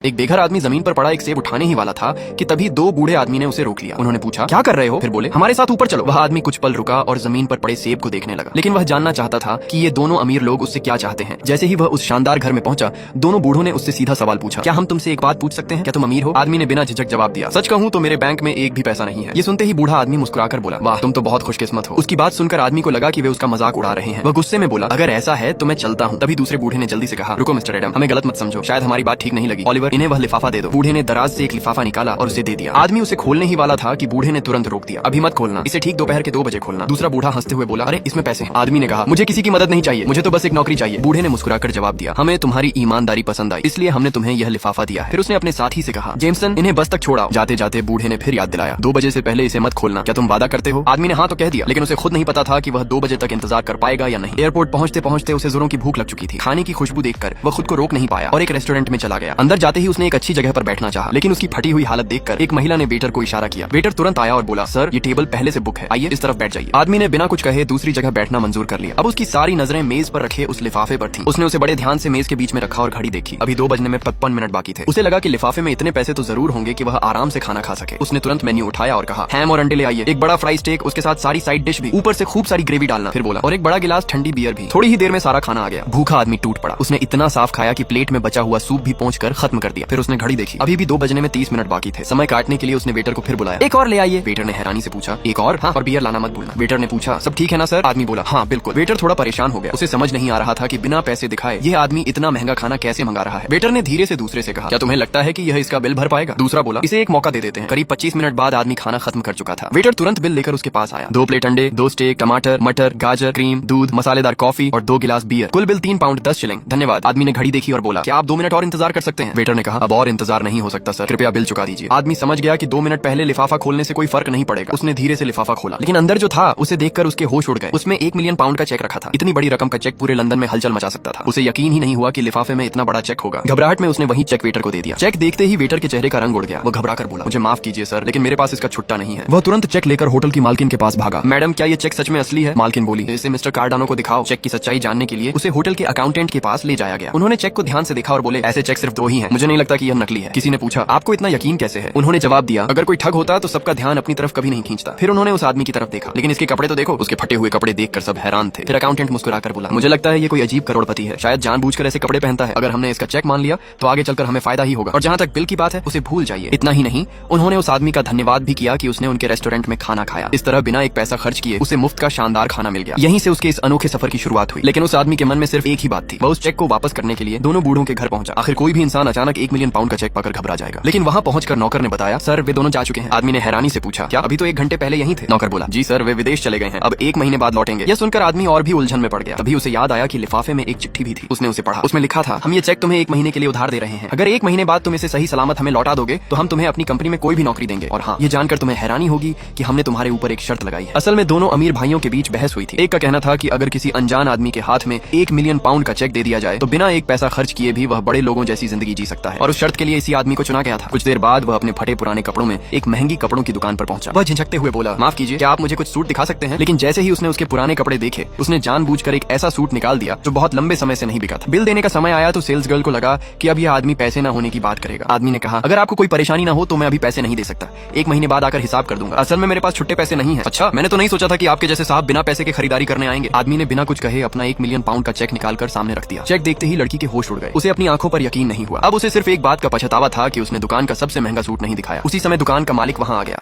एक बेघर आदमी जमीन पर पड़ा एक सेब उठाने ही वाला था कि तभी दो बूढ़े आदमी ने उसे रोक लिया। उन्होंने पूछा, क्या कर रहे हो? फिर बोले, हमारे साथ ऊपर चलो। वह आदमी कुछ पल रुका और जमीन पर पड़े सेब को देखने लगा, लेकिन वह जानना चाहता था कि ये दोनों अमीर लोग उससे क्या चाहते हैं। जैसे ही वह उस शानदार घर में पहुंचा, दोनों बूढ़ों ने उससे सीधा सवाल पूछा, क्या हम तुमसे एक बात पूछ सकते हैं? क्या तुम अमीर हो? आदमी ने बिना झिझक जवाब दिया, सच कहूं तो मेरे बैंक में एक भी पैसा नहीं है। ये सुनते ही बूढ़ा आदमी मुस्कुराकर बोला, वाह, तुम तो बहुत खुशकिस्मत हो। उसकी बात सुनकर आदमी को लगा कि वे उसका मजाक उड़ा रहे हैं। वह गुस्से में बोला, अगर ऐसा है तो मैं चलता हूँ। तभी दूसरे बूढ़े ने जल्दी से कहा, रुको मिस्टर एडम, हमें गलत मत समझो, शायद हमारी बात ठीक नहीं लगी। ऑलिवर, इन्हें वह लिफाफा दे दो। बूढ़े ने दराज से एक लिफाफा निकाला और उसे दे दिया। आदमी उसे खोलने ही वाला था कि बूढ़े ने तुरंत रोक दिया, अभी मत खोलना, इसे ठीक दोपहर के 2 बजे खोलना। दूसरा बूढ़ा हंसते हुए बोला, अरे इसमें पैसे हैं। आदमी ने कहा, मुझे किसी की मदद नहीं चाहिए, मुझे तो बस एक नौकरी चाहिए। बूढ़े ने मुस्कुराकर जवाब दिया, हमें तुम्हारी ईमानदारी पसंद आई, इसलिए हमने तुम्हें यह लिफाफा दिया है। फिर उसने अपने साथी से कहा, जेमसन, इन्हें बस तक छोड़ाओ। जाते जाते बूढ़े ने फिर याद दिलाया, 2 बजे से पहले इसे मत खोलना, क्या तुम वादा करते हो? आदमी ने हाँ तो कह दिया, लेकिन उसे खुद नहीं पता था कि वह 2 बजे तक इंतजार कर पाएगा या नहीं। एयरपोर्ट पहुंचते पहुंचते उसे जोरों की भूख लग चुकी थी। खाने की खुशबू देखकर वह खुद को रोक नहीं पाया और एक रेस्टोरेंट में चला गया। अंदर जाते ही उसने एक अच्छी जगह पर बैठना चाहा, लेकिन उसकी फटी हुई हालत देखकर एक महिला ने वेटर को इशारा किया। वेटर तुरंत आया और बोला, सर, ये टेबल पहले से बुक है, आइए इस तरफ बैठ जाइए। आदमी ने बिना कुछ कहे दूसरी जगह बैठना मंजूर कर लिया। अब उसकी सारी नजरें मेज पर रखे उस लिफाफे पर थी। उसने उसे बड़े ध्यान से मेज के बीच में रखा और घड़ी देखी। अभी 2 बजने में 55 मिनट बाकी थे। उसे लगा कि लिफाफे में इतने पैसे तो जरूर होंगे कि वह आराम से खाना खा सके। उसने तुरंत मेन्यू उठाया और कहा, हैम और अंडे ले आइए, एक बड़ा फ्राई स्टेक, उसके साथ सारी साइड डिश भी, ऊपर से खूब सारी ग्रेवी डालना। फिर बोला, और एक बड़ा गिलास ठंडी बियर भी। थोड़ी ही देर में सारा खाना आ गया। भूखा आदमी टूट पड़ा। उसने इतना साफ खाया कि प्लेट में बचा हुआ सूप भी पहुंचकर खत्म कर दिया। फिर उसने घड़ी देखी, अभी भी 2 बजने में 30 मिनट बाकी थे। समय काटने के लिए उसने वेटर को फिर बुलाया, एक और ले आइए। वेटर ने हैरानी से पूछा, एक और? हाँ, और बियर लाना मत भूलना। वेटर ने पूछा, सब ठीक है ना सर? आदमी बोला, हाँ बिल्कुल। वेटर थोड़ा परेशान हो गया। उसे समझ नहीं आ रहा था कि बिना पैसे दिखाए यह आदमी इतना महंगा खाना कैसे मंगा रहा है। वेटर ने धीरे से दूसरे से कहा, क्या तुम्हें लगता है कि यह इसका बिल भर पाएगा? दूसरा बोला, इसे एक मौका दे देते हैं। करीब 25 मिनट बाद आदमी खाना खत्म कर चुका था। वेटर तुरंत बिल लेकर उसके पास आया। 2 प्लेट अंडे, 2 स्टेक, टमाटर, मटर, गाजर, क्रीम, दूध, मसालेदार कॉफी और 2 गिलास बियर। कुल बिल 3 पाउंड 10 शिलिंग। धन्यवाद। आदमी ने घड़ी देखी और बोला, क्या आप 2 मिनट और इंतजार कर सकते हैं? वेटर ने कहा, अब और इंतजार नहीं हो सकता सर, कृपया बिल चुका दीजिए। आदमी समझ गया कि 2 मिनट पहले लिफाफा खोलने से कोई फर्क नहीं पड़ेगा। उसने धीरे से लिफाफा खोला, लेकिन अंदर जो था उसे देखकर उसके होश उड़ गए। उसमें 1 मिलियन पाउंड का चेक रखा था। इतनी बड़ी रकम का चेक पूरे लंदन में हलचल मचा सकता था। उसे यकीन ही नहीं हुआ कि लिफाफे में इतना बड़ा चेक होगा। घबराहट में उसने वही चेक वेटर को दे दिया। चेक देखते ही वेटर के चेहरे का रंग उड़ गया। वो घबरा कर बोला, मुझे माफ कीजिए सर, लेकिन मेरे पास इसका छुट्टा नहीं है। वह तुरंत चेक लेकर होटल की मालकिन के पास भागा। मैडम, क्या ये चेक सच में असली है? मालकिन बोली, इसे मिस्टर कार्डानो को दिखाओ। चेक की सच्चाई जानने के लिए उसे होटल के अकाउंटेंट के पास ले जाया गया। उन्होंने चेक को ध्यान से देखा और बोले, ऐसे चेक सिर्फ 2 ही हैं, मुझे नहीं लगता कि यह नकली है। किसी ने पूछा, आपको इतना यकीन कैसे है? उन्होंने जवाब दिया, अगर कोई ठग होता तो सबका ध्यान अपनी तरफ कभी नहीं खींचता। फिर उन्होंने उस आदमी की तरफ देखा, लेकिन इसके कपड़े तो देखो। उसके फटे हुए कपड़े देखकर सब हैरान थे। फिर अकाउंटेंट मुस्कुराकर बोला, मुझे लगता है ये कोई अजीब करोड़पति है, शायद जानबूझकर ऐसे कपड़े पहनता है। अगर हमने इसका चेक मान लिया तो आगे चलकर हमें फायदा ही होगा, और जहाँ तक बिल की बात है उसे भूल जाइए। इतना ही नहीं, उन्होंने उस आदमी का धन्यवाद भी किया कि उसने उनके रेस्टोरेंट में खाना खाया। इस तरह बिना एक पैसा खर्च किए उसे मुफ्त का शानदार खाना मिल गया। यहीं से उसके इस अनोखे सफर की शुरुआत हुई। लेकिन उस आदमी के मन में सिर्फ एक ही बात थी, वह उस चेक को वापस करने के लिए दोनों बूढ़ों के घर पहुंचा। आखिर कोई भी इंसान अचानक 1 मिलियन पाउंड का चेक पाकर घबरा जाएगा। लेकिन वहां पहुंचकर नौकर ने बताया, सर, वे दोनों जा चुके हैं। आदमी ने हैरानी से पूछा, क्या अभी तो 1 घंटे पहले यहीं थे? नौकर बोला, जी सर, वे विदेश चले गए हैं, अब 1 महीने बाद लौटेंगे। यह सुनकर आदमी और भी उलझन में पड़ गया। तभी उसे याद आया कि लिफाफे में एक चिट्ठी भी थी। उसने उसे पढ़ा। उसमें लिखा था, हम ये चेक तुम्हें 1 महीने के लिए उधार दे रहे हैं। अगर 1 महीने बाद तुम इसे सही सलामत हमें लौटा दोगे तो हम तुम्हें अपनी कंपनी में कोई भी नौकरी देंगे। और हाँ, ये जानकर तुम्हें हैरानी होगी कि हमने तुम्हारे ऊपर एक शर्त लगाई है। असल में दोनों अमीर भाइयों के बीच बहस हुई थी। एक का कहना था कि अगर किसी अनजान आदमी के हाथ में 1 मिलियन पाउंड का चेक दे दिया जाए तो बिना एक पैसा खर्च किए भी वह बड़े लोगों जैसी जिंदगी जी सकता है, और उस शर्त के लिए इसी आदमी को चुना गया था। कुछ देर बाद वह अपने फटे पुराने कपड़ों में एक महंगी कपड़ों की दुकान पर पहुंचा। वह झिझकते हुए बोला, माफ कीजिए, क्या आप मुझे कुछ सूट दिखा सकते हैं? लेकिन जैसे ही उसने उसके पुराने कपड़े देखे, उसने जानबूझकर एक ऐसा सूट निकाल दिया जो बहुत लंबे समय से नहीं बिका था। बिल देने का समय आया तो सेल्स गर्ल को लगा कि अब यह आदमी पैसे न होने की बात करेगा। आदमी ने कहा, अगर आपको कोई परेशानी ना हो तो मैं अभी पैसे नहीं दे सकता, 1 महीने बाद आकर हिसाब कर दूंगा। असल में मेरे पास छुट्टे पैसे नहीं है। अच्छा, मैंने तो नहीं सोचा था कि आपके जैसे साहब बिना पैसे के खरीदारी करने आएंगे। आदमी ने बिना कुछ कहे अपना 1 मिलियन पाउंड का चेक निकालकर सामने रख दिया। चेक देखते ही लड़की के होश उड़ गए। उसे अपनी आंखों पर यकीन नहीं हुआ। अब उसे सिर्फ एक बात का पछतावा था कि उसने दुकान का सबसे महंगा सूट नहीं दिखाया। उसी समय दुकान का मालिक वहां आ गया।